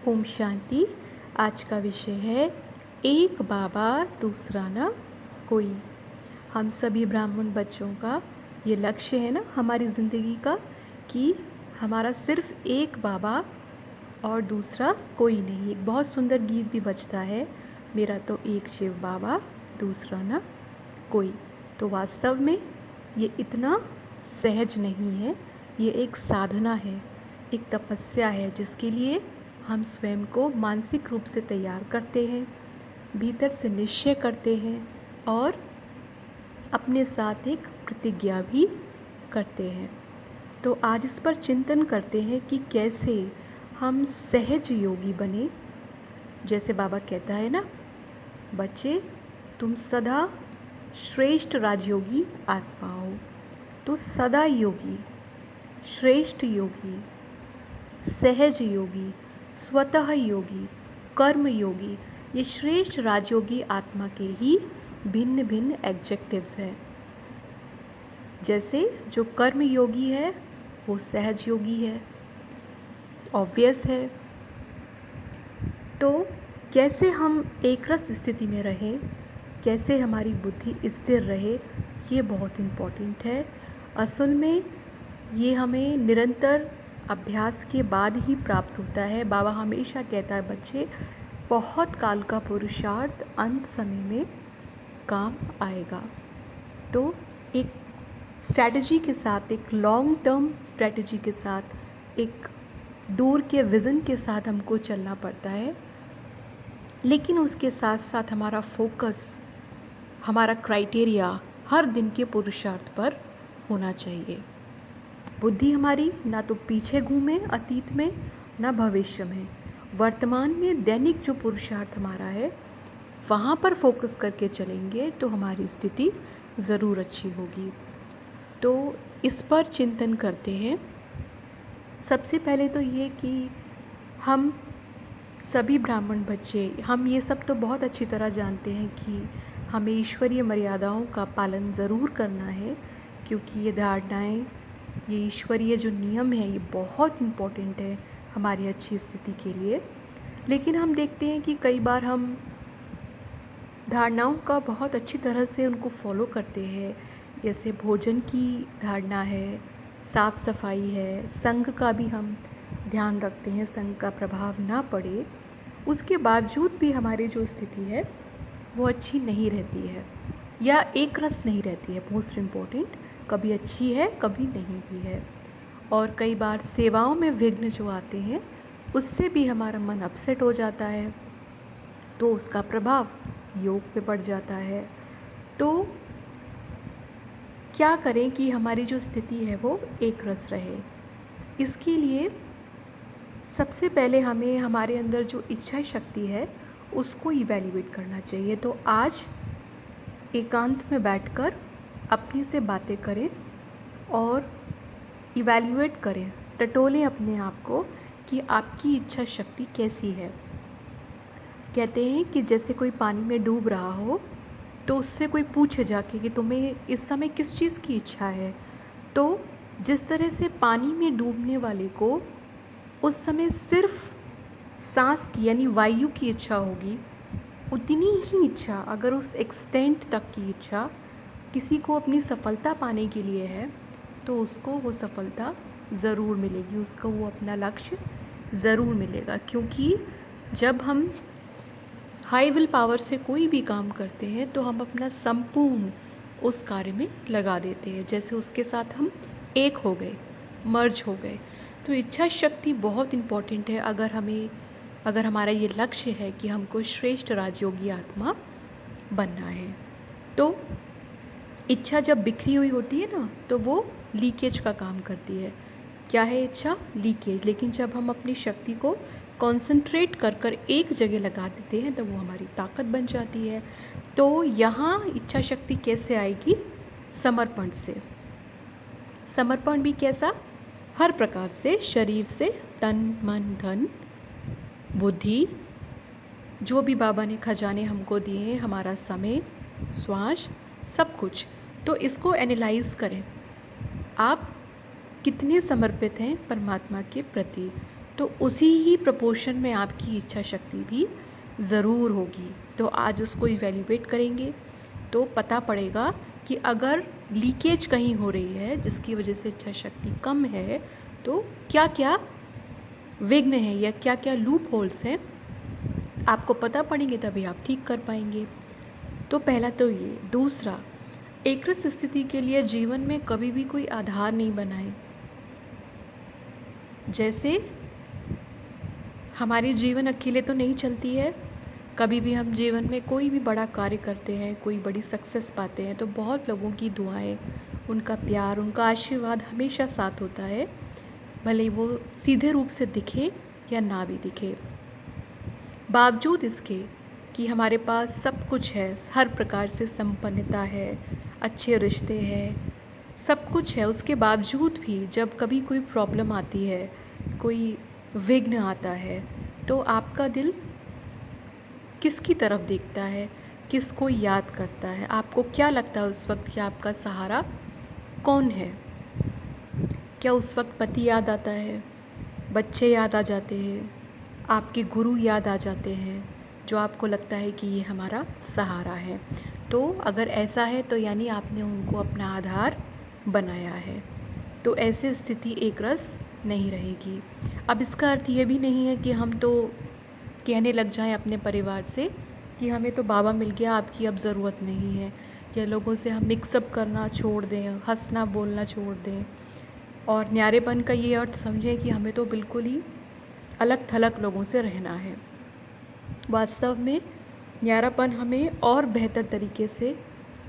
ओम शांति। आज का विषय है एक बाबा दूसरा ना कोई। हम सभी ब्राह्मण बच्चों का ये लक्ष्य है ना हमारी ज़िंदगी का कि हमारा सिर्फ एक बाबा और दूसरा कोई नहीं। एक बहुत सुंदर गीत भी बजता है, मेरा तो एक शिव बाबा दूसरा ना कोई। तो वास्तव में ये इतना सहज नहीं है, ये एक साधना है, एक तपस्या है जिसके लिए हम स्वयं को मानसिक रूप से तैयार करते हैं, भीतर से निश्चय करते हैं और अपने साथ एक प्रतिज्ञा भी करते हैं। तो आज इस पर चिंतन करते हैं कि कैसे हम सहज योगी बने। जैसे बाबा कहता है ना, बच्चे तुम सदा श्रेष्ठ राजयोगी आत्मा हो। तो सदा योगी, श्रेष्ठ योगी, सहज योगी, स्वतः योगी, कर्म योगी, ये श्रेष्ठ राजयोगी आत्मा के ही भिन्न भिन्न एडजेक्टिव्स हैं। जैसे जो कर्म योगी है वो सहज योगी है, ऑब्वियस है। तो कैसे हम एक रस स्थिति में रहें, कैसे हमारी बुद्धि स्थिर रहे, ये बहुत इम्पोर्टेंट है। असल में ये हमें निरंतर अभ्यास के बाद ही प्राप्त होता है। बाबा हमेशा कहता है, बच्चे बहुत काल का पुरुषार्थ अंत समय में काम आएगा। तो एक स्ट्रैटेजी के साथ, एक लॉन्ग टर्म स्ट्रैटेजी के साथ, एक दूर के विज़न के साथ हमको चलना पड़ता है। लेकिन उसके साथ साथ हमारा फोकस, हमारा क्राइटेरिया हर दिन के पुरुषार्थ पर होना चाहिए। बुद्धि हमारी ना तो पीछे घूमे अतीत में, ना भविष्य में, वर्तमान में दैनिक जो पुरुषार्थ हमारा है वहाँ पर फोकस करके चलेंगे तो हमारी स्थिति ज़रूर अच्छी होगी। तो इस पर चिंतन करते हैं। सबसे पहले तो ये कि हम सभी ब्राह्मण बच्चे, हम ये सब तो बहुत अच्छी तरह जानते हैं कि हमें ईश्वरीय मर्यादाओं का पालन ज़रूर करना है, क्योंकि ये धारणाएं, ये ईश्वरीय जो नियम है ये बहुत इम्पोर्टेंट है हमारी अच्छी स्थिति के लिए। लेकिन हम देखते हैं कि कई बार हम धारणाओं का बहुत अच्छी तरह से उनको फॉलो करते हैं। जैसे भोजन की धारणा है, साफ़ सफाई है, संघ का भी हम ध्यान रखते हैं, संघ का प्रभाव ना पड़े। उसके बावजूद भी हमारी जो स्थिति है वो अच्छी नहीं रहती है या एक रस नहीं रहती है। मोस्ट इम्पोर्टेंट, कभी अच्छी है कभी नहीं भी है। और कई बार सेवाओं में विघ्न जो आते हैं उससे भी हमारा मन अपसेट हो जाता है, तो उसका प्रभाव योग पे पड़ जाता है। तो क्या करें कि हमारी जो स्थिति है वो एक रस रहे। इसके लिए सबसे पहले हमें हमारे अंदर जो इच्छा शक्ति है उसको इवैल्यूएट करना चाहिए। तो आज एकांत में बैठकर अपने से बातें करें और इवैल्यूएट करें, टटोलें अपने आप को कि आपकी इच्छा शक्ति कैसी है। कहते हैं कि जैसे कोई पानी में डूब रहा हो तो उससे कोई पूछे जाके कि तुम्हें इस समय किस चीज़ की इच्छा है, तो जिस तरह से पानी में डूबने वाले को उस समय सिर्फ सांस की यानी वायु की इच्छा होगी, उतनी ही इच्छा अगर उस एक्सटेंट तक की इच्छा किसी को अपनी सफलता पाने के लिए है तो उसको वो सफलता ज़रूर मिलेगी, उसको वो अपना लक्ष्य ज़रूर मिलेगा। क्योंकि जब हम हाई विल पावर से कोई भी काम करते हैं तो हम अपना संपूर्ण उस कार्य में लगा देते हैं, जैसे उसके साथ हम एक हो गए, मर्ज हो गए। तो इच्छा शक्ति बहुत इम्पॉर्टेंट है। अगर हमारा ये लक्ष्य है कि हमको श्रेष्ठ राजयोगी आत्मा बनना है, तो इच्छा जब बिखरी हुई होती है ना तो वो लीकेज का काम करती है। क्या है इच्छा? लीकेज। लेकिन जब हम अपनी शक्ति को कंसंट्रेट कर कर एक जगह लगा देते हैं तो वो हमारी ताकत बन जाती है। तो यहाँ इच्छा शक्ति कैसे आएगी? समर्पण से। समर्पण भी कैसा? हर प्रकार से, शरीर से, तन मन धन बुद्धि, जो भी बाबा ने खजाने हमको दिए हैं, हमारा समय, श्वास, सब कुछ। तो इसको एनालाइज करें, आप कितने समर्पित हैं परमात्मा के प्रति। तो उसी ही प्रपोर्शन में आपकी इच्छा शक्ति भी ज़रूर होगी। तो आज उसको इवैल्यूएट करेंगे तो पता पड़ेगा कि अगर लीकेज कहीं हो रही है जिसकी वजह से इच्छा शक्ति कम है, तो क्या क्या विघ्न है या क्या क्या लूप होल्स हैं, आपको पता पड़ेंगे तभी आप ठीक कर पाएंगे। तो पहला तो ये। दूसरा, एकरस स्थिति के लिए जीवन में कभी भी कोई आधार नहीं बनाए। जैसे हमारी जीवन अकेले तो नहीं चलती है, कभी भी हम जीवन में कोई भी बड़ा कार्य करते हैं, कोई बड़ी सक्सेस पाते हैं, तो बहुत लोगों की दुआएं, उनका प्यार, उनका आशीर्वाद हमेशा साथ होता है, भले वो सीधे रूप से दिखे या ना भी दिखे। बावजूद इसके कि हमारे पास सब कुछ है, हर प्रकार से संपन्नता है, अच्छे रिश्ते हैं, सब कुछ है, उसके बावजूद भी जब कभी कोई प्रॉब्लम आती है, कोई विघ्न आता है, तो आपका दिल किसकी तरफ देखता है, किसको याद करता है? आपको क्या लगता है उस वक्त कि आपका सहारा कौन है? क्या उस वक्त पति याद आता है, बच्चे याद आ जाते हैं, आपके गुरु याद आ जाते हैं, जो आपको लगता है कि ये हमारा सहारा है? तो अगर ऐसा है तो यानी आपने उनको अपना आधार बनाया है। तो ऐसी स्थिति एक रस नहीं रहेगी। अब इसका अर्थ ये भी नहीं है कि हम तो कहने लग जाएं अपने परिवार से कि हमें तो बाबा मिल गया, आपकी अब ज़रूरत नहीं है, या लोगों से हम मिक्सअप करना छोड़ दें, हंसना बोलना छोड़ दें, और न्यारेपन का ये अर्थ समझें कि हमें तो बिल्कुल ही अलग थलग लोगों से रहना है। वास्तव में न्यारापन हमें और बेहतर तरीके से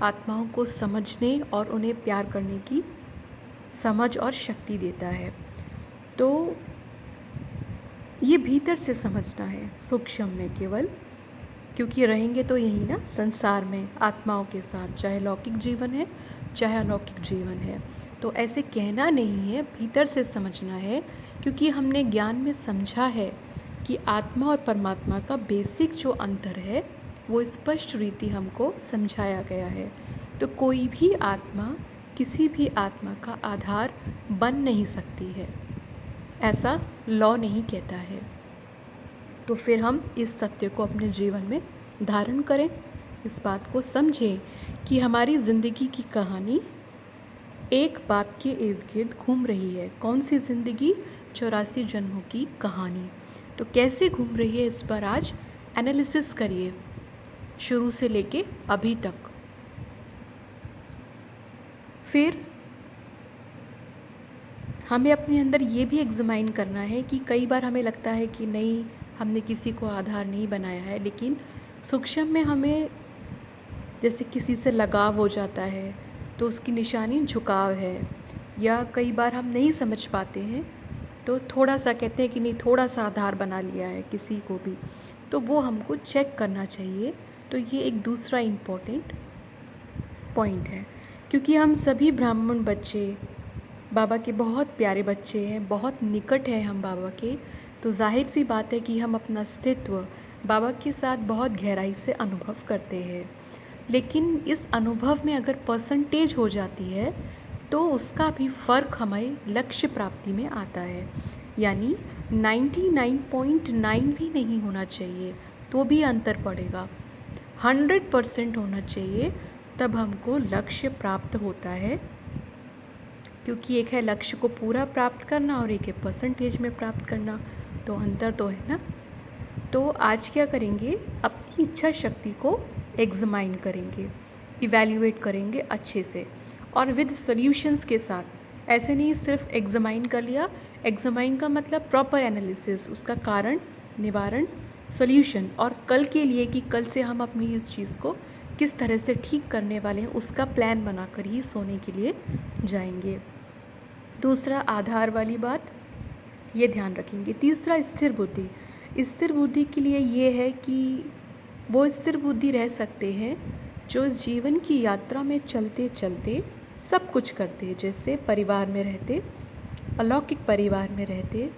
आत्माओं को समझने और उन्हें प्यार करने की समझ और शक्ति देता है। तो ये भीतर से समझना है, सूक्ष्म में केवल, क्योंकि रहेंगे तो यही ना संसार में आत्माओं के साथ, चाहे लौकिक जीवन है चाहे अलौकिक जीवन है। तो ऐसे कहना नहीं है, भीतर से समझना है, क्योंकि हमने ज्ञान में समझा है कि आत्मा और परमात्मा का बेसिक जो अंतर है वो स्पष्ट रीति हमको समझाया गया है। तो कोई भी आत्मा किसी भी आत्मा का आधार बन नहीं सकती है, ऐसा लॉ नहीं कहता है। तो फिर हम इस सत्य को अपने जीवन में धारण करें, इस बात को समझें कि हमारी ज़िंदगी की कहानी एक बाप के इर्द गिर्द घूम रही है। कौन सी ज़िंदगी? 84 जन्मों की कहानी। तो कैसे घूम रही है, इस पर आज एनालिसिस करिए, शुरू से लेके अभी तक। फिर हमें अपने अंदर ये भी एग्जामाइन करना है कि कई बार हमें लगता है कि नहीं, हमने किसी को आधार नहीं बनाया है, लेकिन सूक्ष्म में हमें जैसे किसी से लगाव हो जाता है तो उसकी निशानी झुकाव है, या कई बार हम नहीं समझ पाते हैं तो थोड़ा सा कहते हैं कि नहीं, थोड़ा सा आधार बना लिया है किसी को भी, तो वो हमको चेक करना चाहिए। तो ये एक दूसरा इम्पोर्टेंट पॉइंट है, क्योंकि हम सभी ब्राह्मण बच्चे बाबा के बहुत प्यारे बच्चे हैं, बहुत निकट हैं हम बाबा के। तो जाहिर सी बात है कि हम अपना अस्तित्व बाबा के साथ बहुत गहराई से अनुभव करते हैं। लेकिन इस अनुभव में अगर परसेंटेज हो जाती है तो उसका भी फ़र्क हमें लक्ष्य प्राप्ति में आता है। यानी 99.9 भी नहीं होना चाहिए तो भी अंतर पड़ेगा, 100% होना चाहिए, तब हमको लक्ष्य प्राप्त होता है। क्योंकि एक है लक्ष्य को पूरा प्राप्त करना और एक है परसेंटेज में प्राप्त करना, तो अंतर तो है ना। तो आज क्या करेंगे, अपनी इच्छा शक्ति को एग्जामाइन करेंगे, इवैल्यूएट करेंगे अच्छे से और विद सॉल्यूशंस के साथ। ऐसे नहीं सिर्फ एग्जामाइन कर लिया, एग्जामाइन का मतलब प्रॉपर एनालिसिस, उसका कारण, निवारण, सॉल्यूशन, और कल के लिए कि कल से हम अपनी इस चीज़ को किस तरह से ठीक करने वाले हैं, उसका प्लान बनाकर ही सोने के लिए जाएंगे। दूसरा, आधार वाली बात ये ध्यान रखेंगे। तीसरा, स्थिर बुद्धि। स्थिर बुद्धि के लिए ये है कि वो स्थिर बुद्धि रह सकते हैं जो इस जीवन की यात्रा में चलते चलते सब कुछ करते, जैसे परिवार में रहते, अलौकिक परिवार में रहते,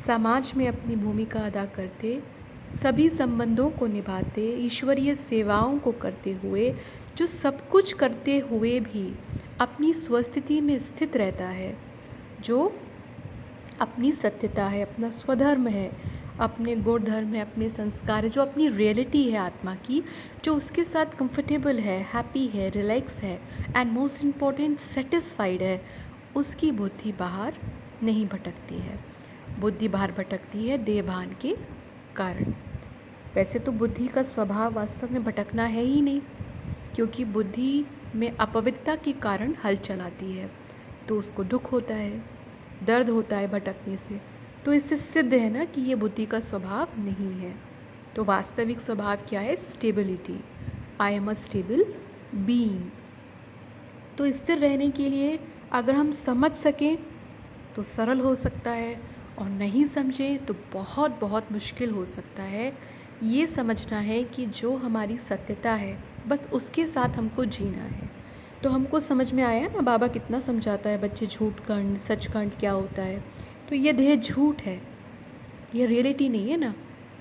समाज में अपनी भूमिका अदा करते, सभी संबंधों को निभाते, ईश्वरीय सेवाओं को करते हुए, जो सब कुछ करते हुए भी अपनी स्वस्थिति में स्थित रहता है, जो अपनी सत्यता है, अपना स्वधर्म है, अपने गुण धर्म है, अपने संस्कार है, जो अपनी रियलिटी है आत्मा की, जो उसके साथ कंफर्टेबल है, हैप्पी है, रिलैक्स है एंड मोस्ट इम्पॉर्टेंट सेटिस्फाइड है, उसकी बुद्धि बाहर नहीं भटकती है। बुद्धि बाहर भटकती है देहभान के कारण। वैसे तो बुद्धि का स्वभाव वास्तव में भटकना है ही नहीं, क्योंकि बुद्धि में अपवित्रता के कारण हल चलाती है, तो उसको दुख होता है, दर्द होता है भटकने से। तो इससे सिद्ध है ना कि ये बुद्धि का स्वभाव नहीं है। तो वास्तविक स्वभाव क्या है? Stability. I am a stable being. तो स्थिर रहने के लिए अगर हम समझ सकें तो सरल हो सकता है, और नहीं समझे तो बहुत बहुत मुश्किल हो सकता है। ये समझना है कि जो हमारी सत्यता है बस उसके साथ हमको जीना है। तो हमको समझ में आया ना बाबा कितना समझाता है बच्चे, झूठ खंड सचखंड क्या होता है। तो ये देह झूठ है, ये रियलिटी नहीं है ना।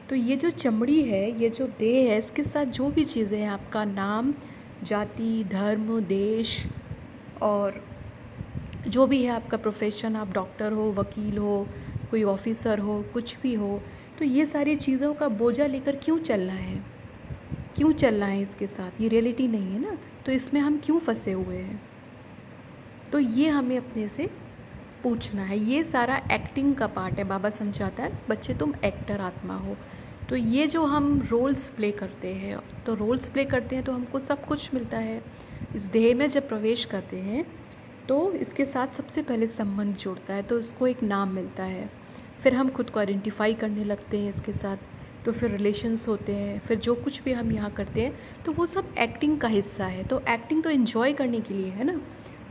तो ये जो चमड़ी है, ये जो देह है, इसके साथ जो भी चीज़ें हैं, आपका नाम, जाति, धर्म, देश, और जो भी है आपका प्रोफेशन, आप डॉक्टर हो, वकील हो, कोई ऑफिसर हो, कुछ भी हो, तो ये सारी चीज़ों का बोझा लेकर क्यों चलना है? क्यों चलना है इसके साथ? ये रियलिटी नहीं है ना, तो इसमें हम क्यों फंसे हुए हैं? तो ये हमें अपने से पूछना है। ये सारा एक्टिंग का पार्ट है। बाबा समझाता है बच्चे तुम एक्टर आत्मा हो। तो ये जो हम रोल्स प्ले करते हैं, तो रोल्स प्ले करते हैं तो हमको सब कुछ मिलता है। इस देह में जब प्रवेश करते हैं तो इसके साथ सबसे पहले संबंध जुड़ता है, तो इसको एक नाम मिलता है। फिर हम खुद को आइडेंटिफाई करने लगते हैं इसके साथ, तो फिर रिलेशंस होते हैं, फिर जो कुछ भी हम यहाँ करते हैं तो वो सब एक्टिंग का हिस्सा है। तो एक्टिंग तो इन्जॉय करने के लिए है ना,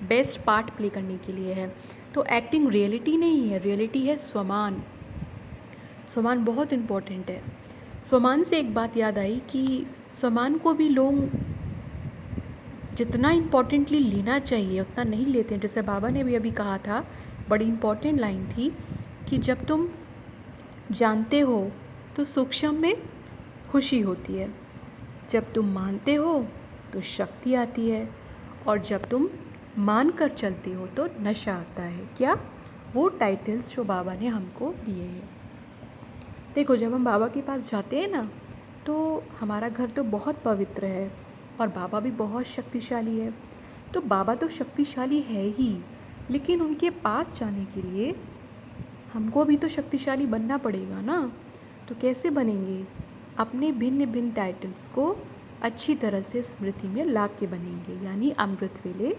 बेस्ट पार्ट प्ले करने के लिए है। तो एक्टिंग रियलिटी नहीं है, रियलिटी है स्वमान। स्वमान बहुत इम्पॉर्टेंट है। स्वमान से एक बात याद आई कि स्वमान को भी लोग जितना इम्पोर्टेंटली लेना चाहिए उतना नहीं लेते हैं। जैसे बाबा ने भी अभी कहा था, बड़ी इम्पॉर्टेंट लाइन थी कि जब तुम जानते हो तो सूक्ष्म में खुशी होती है, जब तुम मानते हो तो शक्ति आती है, और जब तुम मान कर चलते हो तो नशा आता है। क्या? वो टाइटल्स जो बाबा ने हमको दिए हैं। देखो, जब हम बाबा के पास जाते हैं ना, तो हमारा घर तो बहुत पवित्र है और बाबा भी बहुत शक्तिशाली है। तो बाबा तो शक्तिशाली है ही, लेकिन उनके पास जाने के लिए हमको भी तो शक्तिशाली बनना पड़ेगा ना। तो कैसे बनेंगे? अपने भिन्न भिन्न टाइटल्स को अच्छी तरह से स्मृति में ला के बनेंगे। यानी अमृत वेले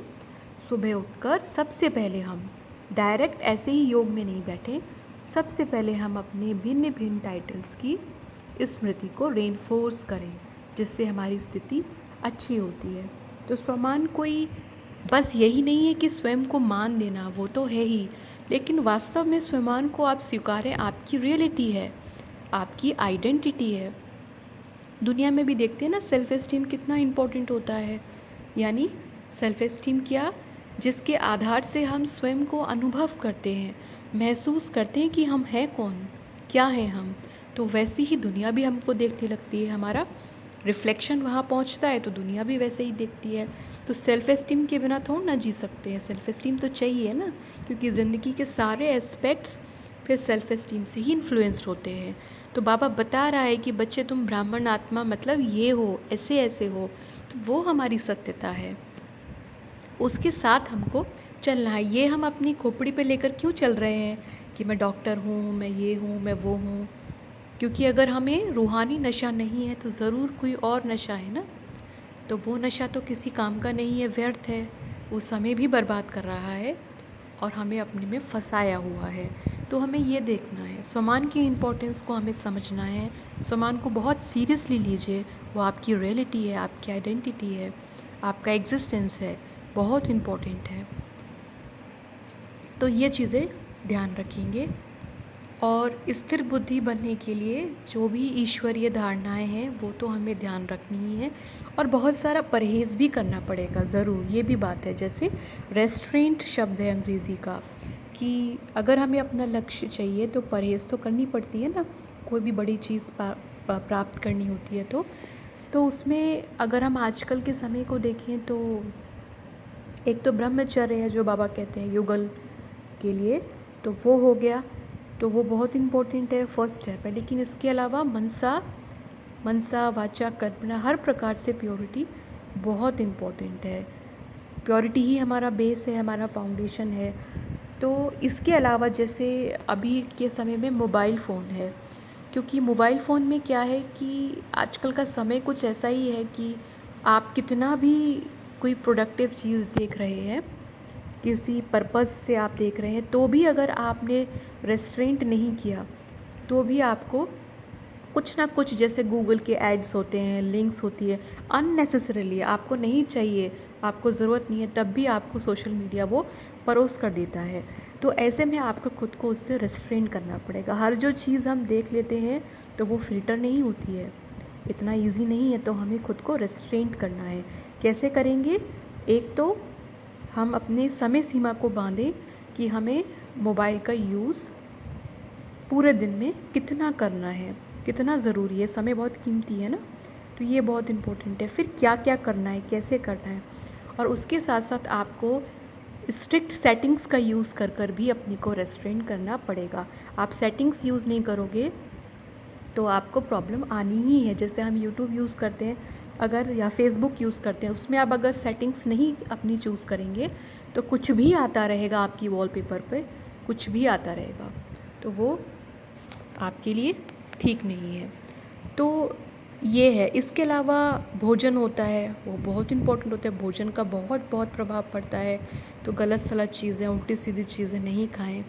सुबह उठकर सबसे पहले हम डायरेक्ट ऐसे ही योग में नहीं बैठे, सबसे पहले हम अपने भिन्न भिन्न टाइटल्स की स्मृति को रेनफोर्स करें, जिससे हमारी स्थिति अच्छी होती है। तो स्वमान कोई बस यही नहीं है कि स्वयं को मान देना, वो तो है ही, लेकिन वास्तव में स्वमान को आप स्वीकारें, आपकी रियलिटी है, आपकी आइडेंटिटी है। दुनिया में भी देखते हैं ना, सेल्फ एस्टीम कितना इम्पोर्टेंट होता है। यानी सेल्फ एस्टीम क्या? जिसके आधार से हम स्वयं को अनुभव करते हैं, महसूस करते हैं कि हम हैं कौन, क्या हैं हम। तो वैसी ही दुनिया भी हमको देखने लगती है, हमारा रिफ्लेक्शन वहाँ पहुँचता है तो दुनिया भी वैसे ही देखती है। तो सेल्फ एस्टीम के बिना थोड़ा ना जी सकते हैं, सेल्फ एस्टीम तो चाहिए ना, क्योंकि ज़िंदगी के सारे एस्पेक्ट्स फिर सेल्फ एस्टीम से ही इन्फ्लुएंस्ड होते हैं। तो बाबा बता रहा है कि बच्चे तुम ब्राह्मण आत्मा मतलब ये हो, ऐसे ऐसे हो। तो वो हमारी सत्यता है, उसके साथ हमको चलना है। ये हम अपनी खोपड़ी पे लेकर क्यों चल रहे हैं कि मैं डॉक्टर हूँ, मैं ये हूँ, मैं वो हूँ? क्योंकि अगर हमें रूहानी नशा नहीं है तो ज़रूर कोई और नशा है ना। तो वो नशा तो किसी काम का नहीं है, व्यर्थ है, वो समय भी बर्बाद कर रहा है और हमें अपने में फंसाया हुआ है। तो हमें ये देखना है, स्वमान की इम्पोर्टेंस को हमें समझना है। स्वमान को बहुत सीरियसली लीजिए, वो आपकी रियलिटी है, आपकी आइडेंटिटी है, आपका एग्जिस्टेंस है, बहुत इम्पोर्टेंट है। तो ये चीज़ें ध्यान रखेंगे। और स्थिर बुद्धि बनने के लिए जो भी ईश्वरीय धारणाएं हैं वो तो हमें ध्यान रखनी ही है, और बहुत सारा परहेज़ भी करना पड़ेगा ज़रूर। ये भी बात है, जैसे रेस्ट्रेंट शब्द है अंग्रेज़ी का, कि अगर हमें अपना लक्ष्य चाहिए तो परहेज़ तो करनी पड़ती है ना। कोई भी बड़ी चीज़ प्राप्त करनी होती है तो उसमें अगर हम आजकल के समय को देखें तो एक तो ब्रह्मचर्य है जो बाबा कहते हैं युगल के लिए, तो वो हो गया। तो वो बहुत इम्पोर्टेंट है, फर्स्ट स्टेप है। लेकिन इसके अलावा मनसा वाचा कर्मणा हर प्रकार से प्योरिटी बहुत इम्पोर्टेंट है। प्योरिटी ही हमारा बेस है, हमारा फाउंडेशन है। तो इसके अलावा जैसे अभी के समय में मोबाइल फ़ोन है, क्योंकि मोबाइल फ़ोन में क्या है कि आजकल का समय कुछ ऐसा ही है कि आप कितना भी कोई प्रोडक्टिव चीज़ देख रहे हैं, किसी पर्पज़ से आप देख रहे हैं, तो भी अगर आपने रेस्ट्रेंट नहीं किया तो भी आपको कुछ ना कुछ, जैसे गूगल के एड्स होते हैं, लिंक्स होती है, अननेसेसरीली आपको नहीं चाहिए, आपको ज़रूरत नहीं है, तब भी आपको सोशल मीडिया वो परोस कर देता है। तो ऐसे में आपको खुद को उससे रेस्ट्रेन करना पड़ेगा। हर जो चीज़ हम देख लेते हैं तो वो फ़िल्टर नहीं होती है, इतना इजी नहीं है। तो हमें खुद को रेस्ट्रेंट करना है। कैसे करेंगे? एक तो हम अपने समय सीमा को बांधें कि हमें मोबाइल का यूज़ पूरे दिन में कितना करना है, कितना ज़रूरी है। समय बहुत कीमती है ना, तो ये बहुत इम्पोर्टेंट है। फिर क्या क्या करना है, कैसे करना है, और उसके साथ साथ आपको स्ट्रिक्ट सेटिंग्स का यूज़ कर कर भी अपने को रेस्ट्रेन करना पड़ेगा। आप सेटिंग्स यूज़ नहीं करोगे तो आपको प्रॉब्लम आनी ही है। जैसे हम यूट्यूब यूज़ करते हैं अगर, या फेसबुक यूज़ करते हैं, उसमें आप अगर सेटिंग्स नहीं अपनी चूज़ करेंगे तो कुछ भी आता रहेगा आपकी वॉलपेपर पे, कुछ भी आता रहेगा, तो वो आपके लिए ठीक नहीं है। तो ये है। इसके अलावा भोजन होता है, वो बहुत इम्पोर्टेंट होता है। भोजन का बहुत बहुत प्रभाव पड़ता है। तो गलत सलत चीज़ें, उल्टी सीधी चीज़ें नहीं खाएं,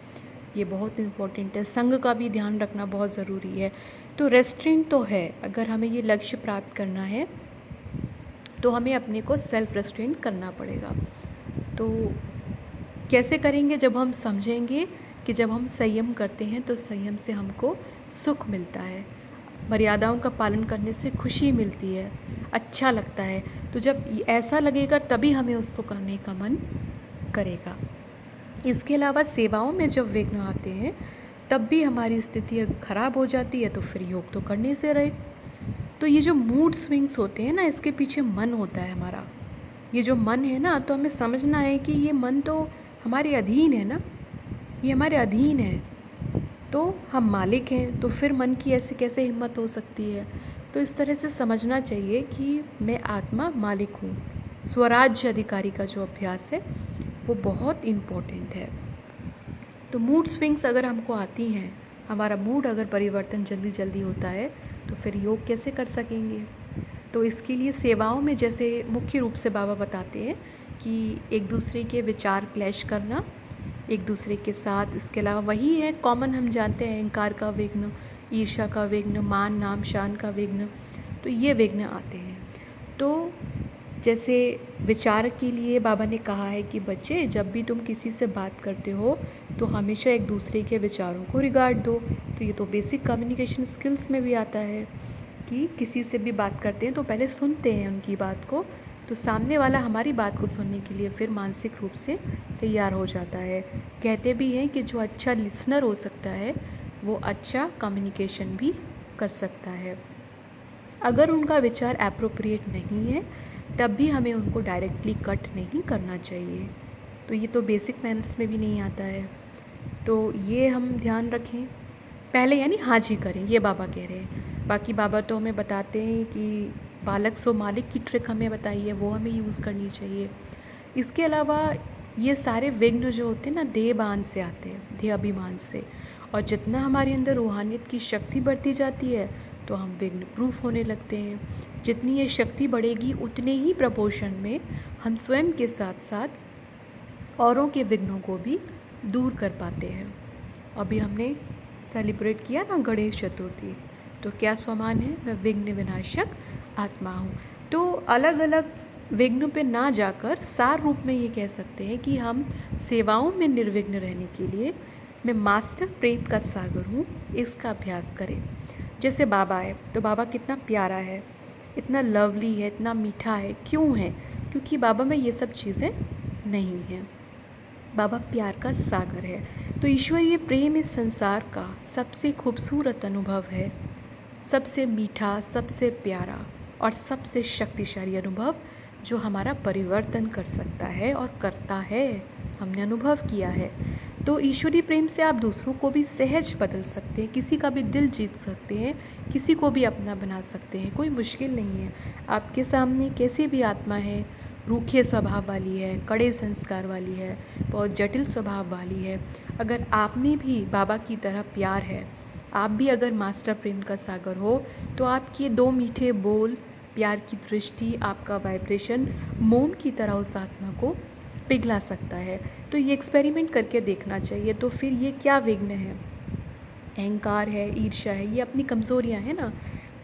ये बहुत इम्पोर्टेंट है। संग का भी ध्यान रखना बहुत ज़रूरी है। तो रेस्ट्रेंट तो है, अगर हमें ये लक्ष्य प्राप्त करना है तो हमें अपने को सेल्फ रेस्ट्रेंट करना पड़ेगा। तो कैसे करेंगे? जब हम समझेंगे कि जब हम संयम करते हैं तो संयम से हमको सुख मिलता है, मर्यादाओं का पालन करने से खुशी मिलती है, अच्छा लगता है। तो जब ऐसा लगेगा तभी हमें उसको करने का मन करेगा। इसके अलावा सेवाओं में जब विघ्न आते हैं तब भी हमारी स्थिति खराब हो जाती है, तो फिर योग तो करने से रहे। तो ये जो मूड स्विंग्स होते हैं ना, इसके पीछे मन होता है हमारा। ये जो मन है ना, तो हमें समझना है कि ये मन तो हमारे अधीन है ना, ये हमारे अधीन है, तो हम मालिक हैं। तो फिर मन की ऐसे कैसे हिम्मत हो सकती है? तो इस तरह से समझना चाहिए कि मैं आत्मा मालिक हूँ। स्वराज्य अधिकारी का जो अभ्यास है वो बहुत इम्पोर्टेंट है। तो मूड स्विंग्स अगर हमको आती हैं, हमारा मूड अगर परिवर्तन जल्दी जल्दी होता है, तो फिर योग कैसे कर सकेंगे? तो इसके लिए सेवाओं में जैसे मुख्य रूप से बाबा बताते हैं कि एक दूसरे के विचार क्लैश करना एक दूसरे के साथ। इसके अलावा वही है कॉमन, हम जानते हैं, अहंकार का विघ्न, ईर्ष्या का विघ्न, मान नाम शान का विघ्न, तो ये विघ्न आते हैं। तो जैसे विचार के लिए बाबा ने कहा है कि बच्चे, जब भी तुम किसी से बात करते हो तो हमेशा एक दूसरे के विचारों को रिगार्ड दो। तो ये तो बेसिक कम्युनिकेशन स्किल्स में भी आता है कि किसी से भी बात करते हैं तो पहले सुनते हैं उनकी बात को, तो सामने वाला हमारी बात को सुनने के लिए फिर मानसिक रूप से तैयार हो जाता है। कहते भी हैं कि जो अच्छा लिसनर हो सकता है वो अच्छा कम्युनिकेशन भी कर सकता है। अगर उनका विचार एप्रोप्रिएट नहीं है तब भी हमें उनको डायरेक्टली कट नहीं करना चाहिए। तो ये तो बेसिक मैनर्स में भी नहीं आता है, तो ये हम ध्यान रखें। पहले यानी हाँ जी करें, ये बाबा कह रहे हैं। बाकी बाबा तो हमें बताते हैं कि बालक सो मालिक की ट्रिक हमें बताई है, वो हमें यूज़ करनी चाहिए। इसके अलावा ये सारे विघ्न जो होते हैं ना, देहभान से आते हैं, देह अभिमान से। और जितना हमारे अंदर रूहानियत की शक्ति बढ़ती जाती है तो हम विघ्न प्रूफ होने लगते हैं। जितनी ये शक्ति बढ़ेगी उतने ही प्रपोर्शन में हम स्वयं के साथ साथ औरों के विघ्नों को भी दूर कर पाते हैं। अभी हमने सेलिब्रेट किया ना गणेश चतुर्थी, तो क्या स्वमान है? मैं विघ्न विनाशक आत्मा हूँ। तो अलग अलग विघ्न पे ना जाकर सार रूप में ये कह सकते हैं कि हम सेवाओं में निर्विघ्न रहने के लिए मैं मास्टर प्रेम का सागर हूँ, इसका अभ्यास करें। जैसे बाबा है, तो बाबा कितना प्यारा है, इतना लवली है, इतना मीठा है। क्यों है? क्योंकि बाबा में ये सब चीज़ें नहीं हैं। बाबा प्यार का सागर है। तो ईश्वरीय प्रेम इस संसार का सबसे खूबसूरत अनुभव है, सबसे मीठा, सबसे प्यारा और सबसे शक्तिशाली अनुभव, जो हमारा परिवर्तन कर सकता है और करता है, हमने अनुभव किया है। तो ईश्वरीय प्रेम से आप दूसरों को भी सहज बदल सकते हैं, किसी का भी दिल जीत सकते हैं, किसी को भी अपना बना सकते हैं। कोई मुश्किल नहीं है। आपके सामने कैसी भी आत्मा है, रूखे स्वभाव वाली है, कड़े संस्कार वाली है, बहुत जटिल स्वभाव वाली है, अगर आप में भी बाबा की तरह प्यार है, आप भी अगर मास्टर प्रेम का सागर हो, तो आपके 2 मीठे बोल, प्यार की दृष्टि, आपका वाइब्रेशन मोम की तरह उस आत्मा को पिघला सकता है। तो ये एक्सपेरिमेंट करके देखना चाहिए। तो फिर ये क्या विघ्न है? अहंकार है, ईर्ष्या है, ये अपनी कमज़ोरियाँ हैं ना।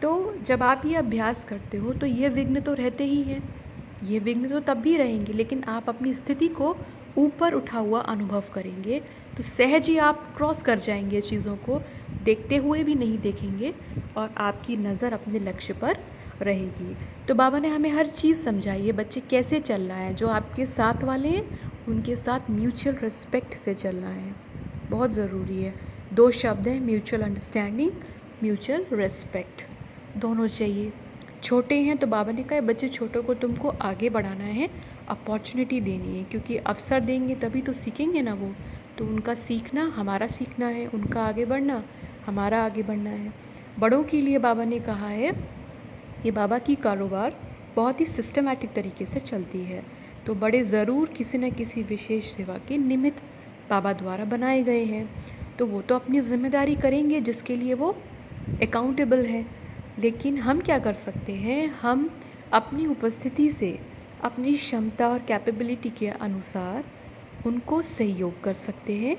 तो जब आप ये अभ्यास करते हो तो ये विघ्न तो रहते ही हैं, ये विघ्न तो तब भी रहेंगे, लेकिन आप अपनी स्थिति को ऊपर उठा हुआ अनुभव करेंगे तो सहज ही आप क्रॉस कर जाएंगे, चीज़ों को देखते हुए भी नहीं देखेंगे और आपकी नज़र अपने लक्ष्य पर रहेगी। तो बाबा ने हमें हर चीज़ समझाई है, बच्चे कैसे चलना है, जो आपके साथ वाले हैं उनके साथ म्यूचुअल रिस्पेक्ट से चलना है, बहुत ज़रूरी है। 2 शब्द हैं, म्यूचुअल अंडरस्टैंडिंग, म्यूचुअल रिस्पेक्ट, दोनों चाहिए। छोटे हैं तो बाबा ने कहा बच्चे छोटों को तुमको आगे बढ़ाना है, अपॉर्चुनिटी देनी है, क्योंकि अवसर देंगे तभी तो सीखेंगे ना वो। तो उनका सीखना हमारा सीखना है, उनका आगे बढ़ना हमारा आगे बढ़ना है। बड़ों के लिए बाबा ने कहा है कि बाबा की कारोबार बहुत ही सिस्टमैटिक तरीके से चलती है, तो बड़े ज़रूर किसी न किसी विशेष सेवा के निमित्त बाबा द्वारा बनाए गए हैं। तो वो तो अपनी जिम्मेदारी करेंगे जिसके लिए वो अकाउंटेबल है। लेकिन हम क्या कर सकते हैं? हम अपनी उपस्थिति से अपनी क्षमता और कैपेबिलिटी के अनुसार उनको सहयोग कर सकते हैं,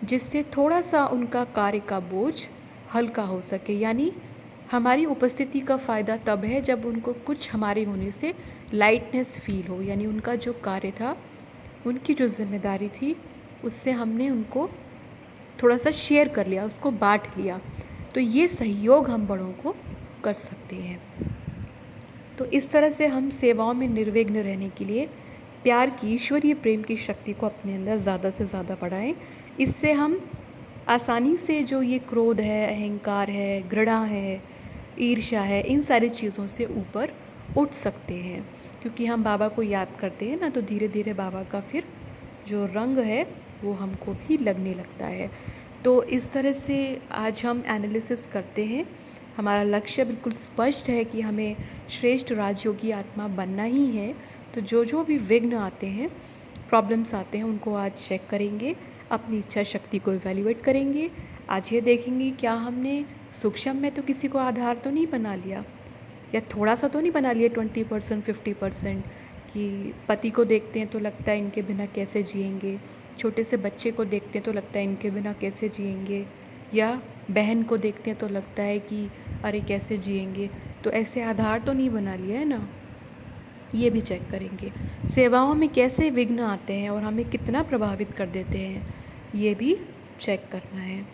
जिससे थोड़ा सा उनका कार्य का बोझ हल्का हो सके। यानी हमारी उपस्थिति का फ़ायदा तब है जब उनको कुछ हमारे होने से लाइटनेस फील हो, यानी उनका जो कार्य था, उनकी जो जिम्मेदारी थी, उससे हमने उनको थोड़ा सा शेयर कर लिया, उसको बांट लिया। तो ये सहयोग हम बड़ों को कर सकते हैं। तो इस तरह से हम सेवाओं में निर्विघ्न रहने के लिए प्यार की, ईश्वरीय प्रेम की शक्ति को अपने अंदर ज़्यादा से ज़्यादा बढ़ाएं। इससे हम आसानी से जो ये क्रोध है, अहंकार है, घृणा है, ईर्ष्या है, इन सारी चीज़ों से ऊपर उठ सकते हैं। क्योंकि हम बाबा को याद करते हैं ना, तो धीरे धीरे बाबा का फिर जो रंग है वो हमको भी लगने लगता है। तो इस तरह से आज हम एनालिसिस करते हैं। हमारा लक्ष्य बिल्कुल स्पष्ट है कि हमें श्रेष्ठ राजयोगी आत्मा बनना ही है। तो जो जो भी विघ्न आते हैं, प्रॉब्लम्स आते हैं, उनको आज चेक करेंगे, अपनी इच्छा शक्ति को इवैल्यूएट करेंगे। आज ये देखेंगे क्या हमने सूक्ष्म में तो किसी को आधार तो नहीं बना लिया, या थोड़ा सा तो नहीं बना लिया 20% 50%, कि पति को देखते हैं तो लगता है इनके बिना कैसे जिएंगे, छोटे से बच्चे को देखते हैं तो लगता है इनके बिना कैसे जिएंगे, या बहन को देखते हैं तो लगता है कि अरे कैसे जिएंगे। तो ऐसे आधार तो नहीं बना लिया है ना, ये भी चेक करेंगे। सेवाओं में कैसे विघ्न आते हैं और हमें कितना प्रभावित कर देते हैं, ये भी चेक करना है।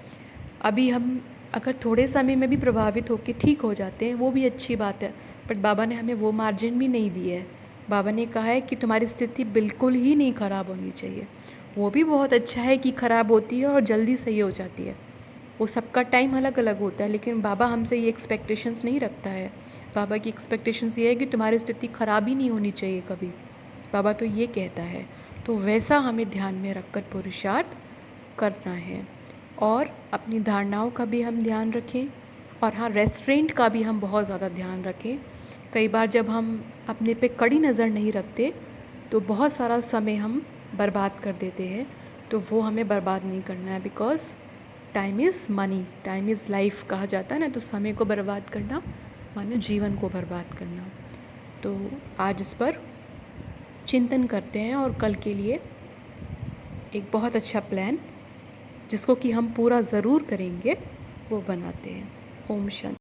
अभी हम अगर थोड़े समय में भी प्रभावित होकर ठीक हो जाते हैं, वो भी अच्छी बात है, बट बाबा ने हमें वो मार्जिन भी नहीं दिया है। बाबा ने कहा है कि तुम्हारी स्थिति बिल्कुल ही नहीं ख़राब होनी चाहिए। वो भी बहुत अच्छा है कि ख़राब होती है और जल्दी सही हो जाती है, वो सबका टाइम अलग अलग होता है, लेकिन बाबा हमसे ये एक्सपेक्टेशंस नहीं रखता है। बाबा की एक्सपेक्टेशंस ये है कि तुम्हारी स्थिति ख़राब ही नहीं होनी चाहिए कभी, बाबा तो ये कहता है। तो वैसा हमें ध्यान में रखकर पुरुषार्थ करना है, और अपनी धारणाओं का भी हम ध्यान रखें, और हाँ, रेस्ट्रेंट का भी हम बहुत ज़्यादा ध्यान रखें। कई बार जब हम अपने पे कड़ी नज़र नहीं रखते तो बहुत सारा समय हम बर्बाद कर देते हैं। तो वो हमें बर्बाद नहीं करना है, because time is money, time is life कहा जाता है ना। तो समय को बर्बाद करना माने जीवन को बर्बाद करना। तो आज इस पर चिंतन करते हैं और कल के लिए एक बहुत अच्छा प्लान, जिसको कि हम पूरा ज़रूर करेंगे, वो बनाते हैं। ओम शांति।